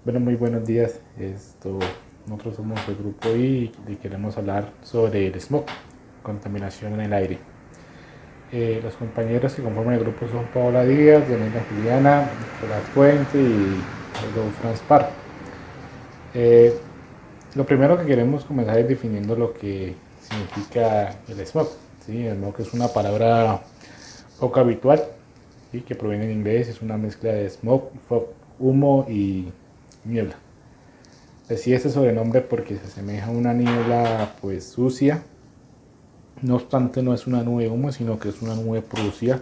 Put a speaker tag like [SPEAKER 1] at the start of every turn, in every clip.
[SPEAKER 1] Bueno, muy buenos días. Nosotros somos el grupo I y queremos hablar sobre el smog, contaminación en el aire. Los compañeros que conforman el grupo son Paola Díaz, Yanela Juliana, Nicolás Puente y Aldo Franz Parr. Eh, lo primero que queremos comenzar es definiendo lo que significa el smog. ¿Sí? El smog es una palabra poco habitual, ¿sí? Que proviene en inglés, es una mezcla de smog, fog, humo y niebla. Decía este sobrenombre porque se asemeja a una niebla pues sucia. No obstante, no es una nube de humo, sino que es una nube producida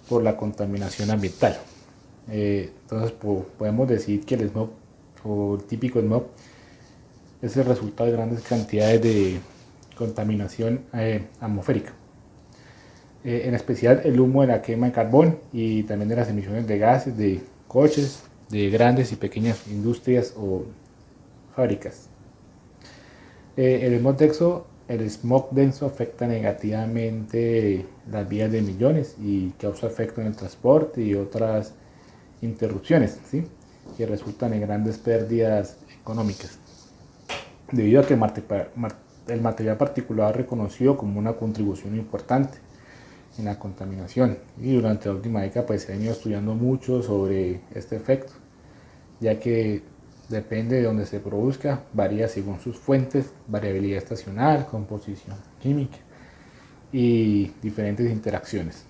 [SPEAKER 1] por la contaminación ambiental. Entonces podemos decir que el smog o el típico smog es el resultado de grandes cantidades de contaminación atmosférica. En especial el humo de la quema de carbón y también de las emisiones de gases de coches, de grandes y pequeñas industrias o fábricas. El smog denso afecta negativamente las vidas de millones y causa efecto en el transporte y otras interrupciones, ¿sí? Que resultan en grandes pérdidas económicas. Debido a que el material particular reconocido como una contribución importante en la contaminación y durante la última década pues se ha venido estudiando mucho sobre este efecto, ya que depende de donde se produzca, varía según sus fuentes, variabilidad estacional, composición química y diferentes interacciones.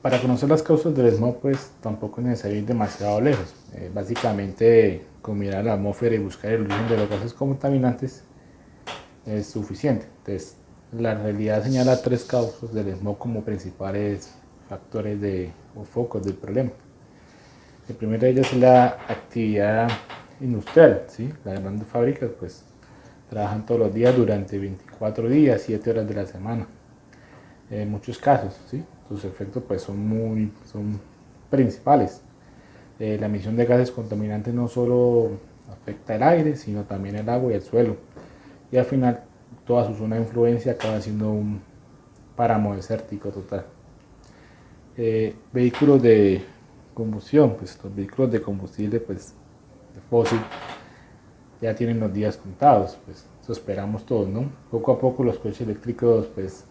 [SPEAKER 1] Para conocer las causas del smog, pues tampoco es necesario ir demasiado lejos. Básicamente, con mirar la atmósfera y buscar el origen de los gases contaminantes es suficiente. Entonces, la realidad señala tres causas del smog como principales factores o focos del problema. El primero de ellos es la actividad industrial, ¿sí? Las grandes fábricas pues trabajan todos los días durante 24 días, 7 horas de la semana. En muchos casos, ¿sí? Sus efectos pues son principales. La emisión de gases contaminantes no solo afecta el aire, sino también el agua y el suelo. Y al final toda su zona de influencia acaba siendo un páramo desértico total. Vehículos de combustión, pues los vehículos de combustible pues de fósil ya tienen los días contados, pues eso esperamos todos, ¿no? Poco a poco los coches eléctricos pues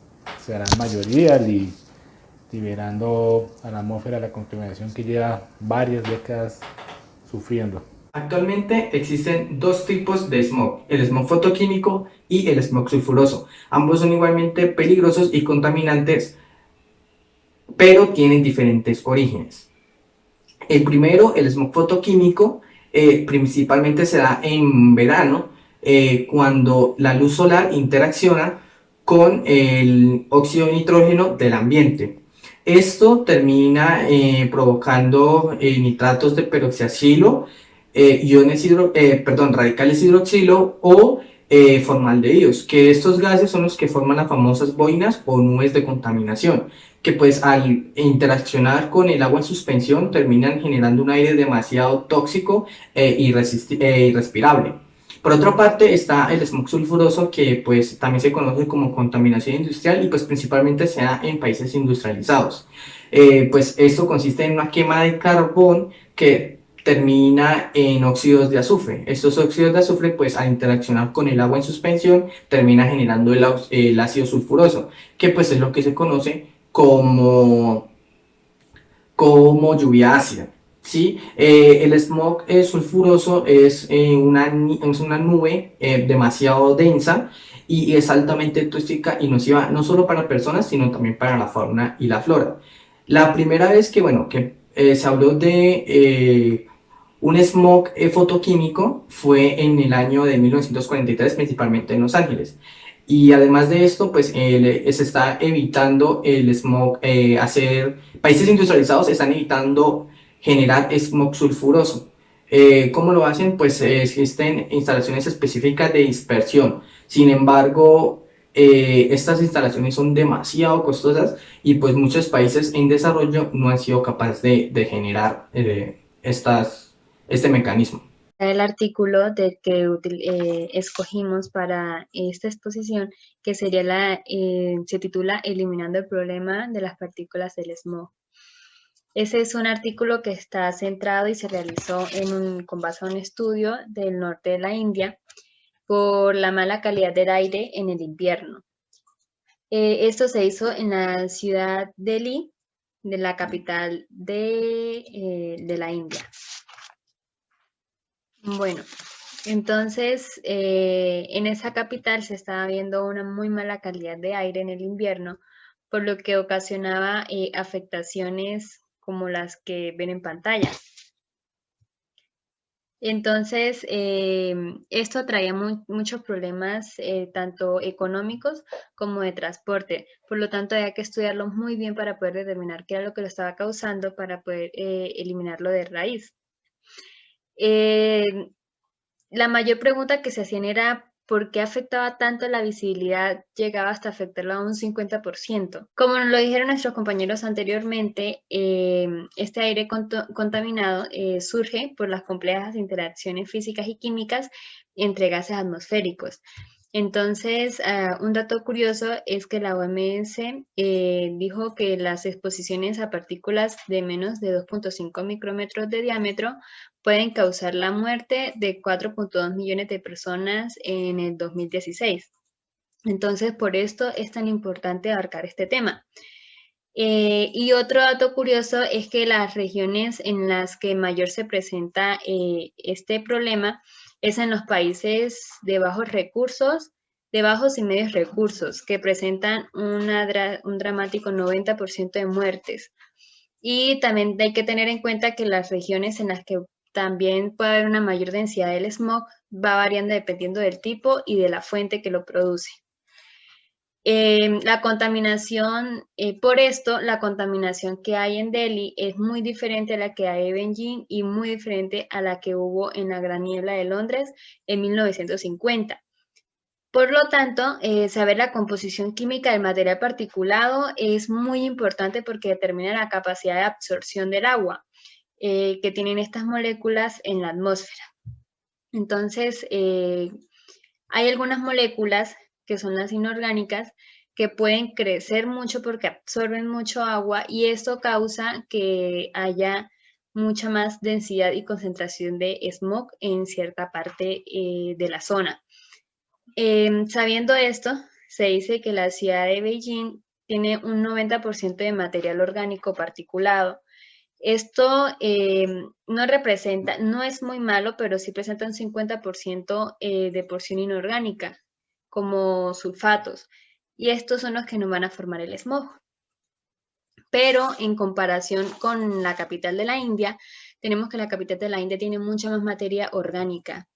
[SPEAKER 1] serán mayoría y liberando a la atmósfera la contaminación que lleva varias décadas sufriendo.
[SPEAKER 2] Actualmente existen dos tipos de smog, el smog fotoquímico y el smog sulfuroso. Ambos son igualmente peligrosos y contaminantes, pero tienen diferentes orígenes. El primero, el smog fotoquímico, principalmente se da en verano, cuando la luz solar interacciona con el óxido de nitrógeno del ambiente. Esto termina provocando nitratos de peroxiacilo, radicales hidroxilo o formaldehídos, que estos gases son los que forman las famosas boinas o nubes de contaminación, que pues al interaccionar con el agua en suspensión terminan generando un aire demasiado tóxico irrespirable. Por otra parte está el smog sulfuroso, que pues también se conoce como contaminación industrial y pues principalmente se da en países industrializados. Pues esto consiste en una quema de carbón que termina en óxidos de azufre. Estos óxidos de azufre pues al interaccionar con el agua en suspensión termina generando el ácido sulfuroso, que pues es lo que se conoce como lluvia ácida. ¿Sí? El smog sulfuroso es una nube demasiado densa y es altamente tóxica y nociva no solo para personas, sino también para la fauna y la flora. La primera vez que se habló de un smog fotoquímico fue en el año de 1943, principalmente en Los Ángeles. Y además de esto, pues se está evitando el smog, países industrializados están evitando generar smog sulfuroso. ¿Cómo lo hacen? Pues existen instalaciones específicas de dispersión. Sin embargo, estas instalaciones son demasiado costosas y pues muchos países en desarrollo no han sido capaces de generar este mecanismo.
[SPEAKER 3] El artículo del que escogimos para esta exposición, que sería se titula Eliminando el problema de las partículas del smog. Ese es un artículo que está centrado y se realizó con base a un estudio del norte de la India por la mala calidad del aire en el invierno. Esto se hizo en la ciudad Delhi, de la capital de la India. Bueno, entonces en esa capital se estaba viendo una muy mala calidad de aire en el invierno, por lo que ocasionaba afectaciones como las que ven en pantalla. Entonces, esto traía muchos problemas, tanto económicos como de transporte. Por lo tanto, había que estudiarlo muy bien para poder determinar qué era lo que lo estaba causando para poder eliminarlo de raíz. La mayor pregunta que se hacían era ¿por qué afectaba tanto la visibilidad? Llegaba hasta afectarlo a un 50%. Como nos lo dijeron nuestros compañeros anteriormente, este aire contaminado surge por las complejas interacciones físicas y químicas entre gases atmosféricos. Entonces, un dato curioso es que la OMS dijo que las exposiciones a partículas de menos de 2.5 micrómetros de diámetro pueden causar la muerte de 4.2 millones de personas en el 2016. Entonces, por esto es tan importante abarcar este tema. Y otro dato curioso es que las regiones en las que mayor se presenta este problema es en los países de bajos recursos, de bajos y medios recursos, que presentan un dramático 90% de muertes. Y también hay que tener en cuenta que las regiones en las que también puede haber una mayor densidad del smog va variando dependiendo del tipo y de la fuente que lo produce. La contaminación, por esto, la contaminación que hay en Delhi es muy diferente a la que hay en Beijing y muy diferente a la que hubo en la Gran Niebla de Londres en 1950. Por lo tanto, saber la composición química del material particulado es muy importante porque determina la capacidad de absorción del agua que tienen estas moléculas en la atmósfera. Entonces, hay algunas moléculas que son las inorgánicas que pueden crecer mucho porque absorben mucho agua y esto causa que haya mucha más densidad y concentración de smog en cierta parte de la zona. Sabiendo esto, se dice que la ciudad de Beijing tiene un 90% de material orgánico particulado. Esto no representa, no es muy malo, pero sí presenta un 50% de porción inorgánica, como sulfatos. Y estos son los que nos van a formar el smog. Pero en comparación con la capital de la India, tenemos que la capital de la India tiene mucha más materia orgánica.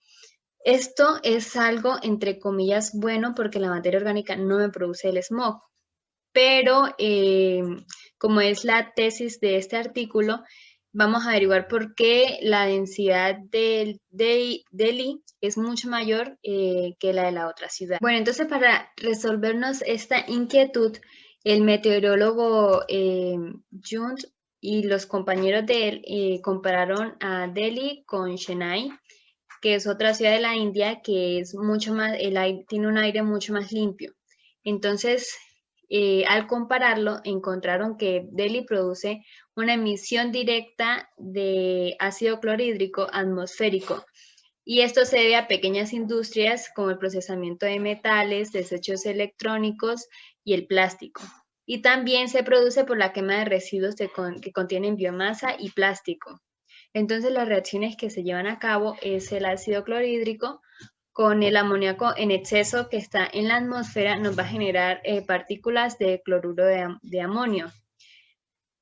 [SPEAKER 3] Esto es algo, entre comillas, bueno porque la materia orgánica no me produce el smog. Pero como es la tesis de este artículo, vamos a averiguar por qué la densidad de Delhi es mucho mayor que la de la otra ciudad. Bueno, entonces para resolvernos esta inquietud, el meteorólogo Junt y los compañeros de él compararon a Delhi con Chennai, que es otra ciudad de la India que es mucho más, tiene un aire mucho más limpio. Entonces, al compararlo, encontraron que Delhi produce una emisión directa de ácido clorhídrico atmosférico. Y esto se debe a pequeñas industrias como el procesamiento de metales, desechos electrónicos y el plástico. Y también se produce por la quema de residuos que contienen biomasa y plástico. Entonces, las reacciones que se llevan a cabo es el ácido clorhídrico con el amoníaco en exceso que está en la atmósfera nos va a generar partículas de cloruro de amonio.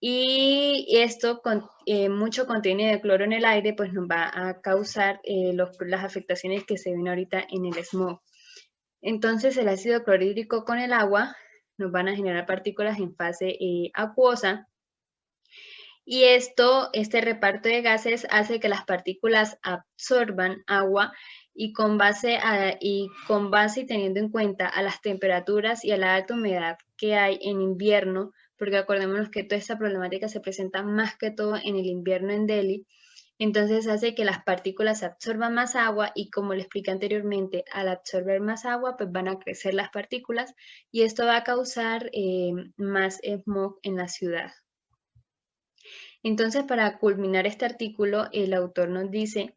[SPEAKER 3] Y esto con mucho contenido de cloro en el aire pues nos va a causar las afectaciones que se ven ahorita en el smog. Entonces el ácido clorhídrico con el agua nos van a generar partículas en fase acuosa. Y este reparto de gases hace que las partículas absorban agua y con base y teniendo en cuenta a las temperaturas y a la alta humedad que hay en invierno, porque acordémonos que toda esta problemática se presenta más que todo en el invierno en Delhi, entonces hace que las partículas absorban más agua y como le expliqué anteriormente, al absorber más agua pues van a crecer las partículas y esto va a causar más smog en la ciudad. Entonces, para culminar este artículo, el autor nos dice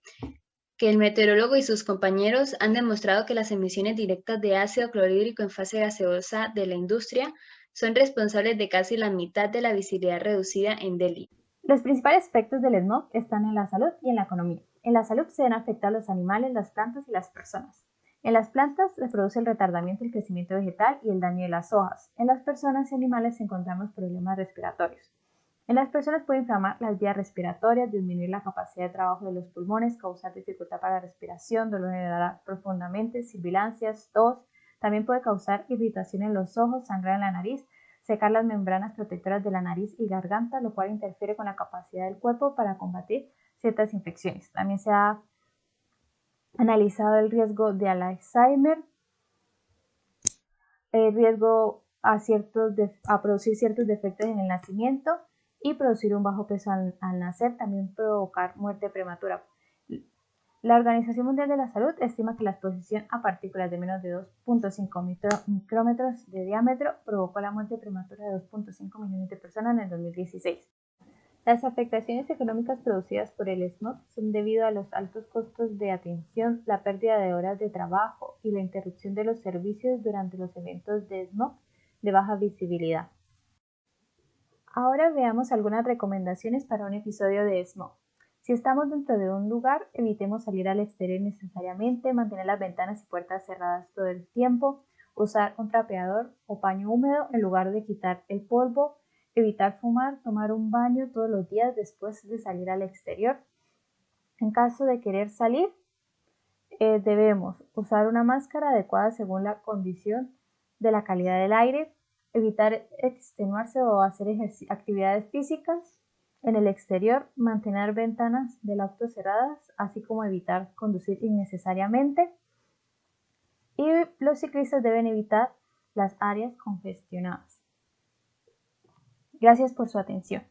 [SPEAKER 3] que el meteorólogo y sus compañeros han demostrado que las emisiones directas de ácido clorhídrico en fase gaseosa de la industria son responsables de casi la mitad de la visibilidad reducida en Delhi.
[SPEAKER 4] Los principales efectos del smog están en la salud y en la economía. En la salud se ven afectados los animales, las plantas y las personas. En las plantas se produce el retardamiento del crecimiento vegetal y el daño de las hojas. En las personas y animales encontramos problemas respiratorios. En las personas puede inflamar las vías respiratorias, disminuir la capacidad de trabajo de los pulmones, causar dificultad para la respiración, dolor general profundamente, sibilancias, tos. También puede causar irritación en los ojos, sangrar en la nariz, secar las membranas protectoras de la nariz y garganta, lo cual interfiere con la capacidad del cuerpo para combatir ciertas infecciones. También se ha analizado el riesgo de Alzheimer, el riesgo a producir ciertos defectos en el nacimiento y producir un bajo peso al nacer, también provocar muerte prematura. La Organización Mundial de la Salud estima que la exposición a partículas de menos de 2.5 micrómetros de diámetro provocó la muerte prematura de 2.5 millones de personas en el 2016. Las afectaciones económicas producidas por el smog son debido a los altos costos de atención, la pérdida de horas de trabajo y la interrupción de los servicios durante los eventos de smog de baja visibilidad. Ahora veamos algunas recomendaciones para un episodio de smog. Si estamos dentro de un lugar, evitemos salir al exterior innecesariamente, mantener las ventanas y puertas cerradas todo el tiempo, usar un trapeador o paño húmedo en lugar de quitar el polvo, evitar fumar, tomar un baño todos los días después de salir al exterior. En caso de querer salir, debemos usar una máscara adecuada según la condición de la calidad del aire, evitar extenuarse o hacer actividades físicas en el exterior, mantener ventanas del auto cerradas, así como evitar conducir innecesariamente. Y los ciclistas deben evitar las áreas congestionadas. Gracias por su atención.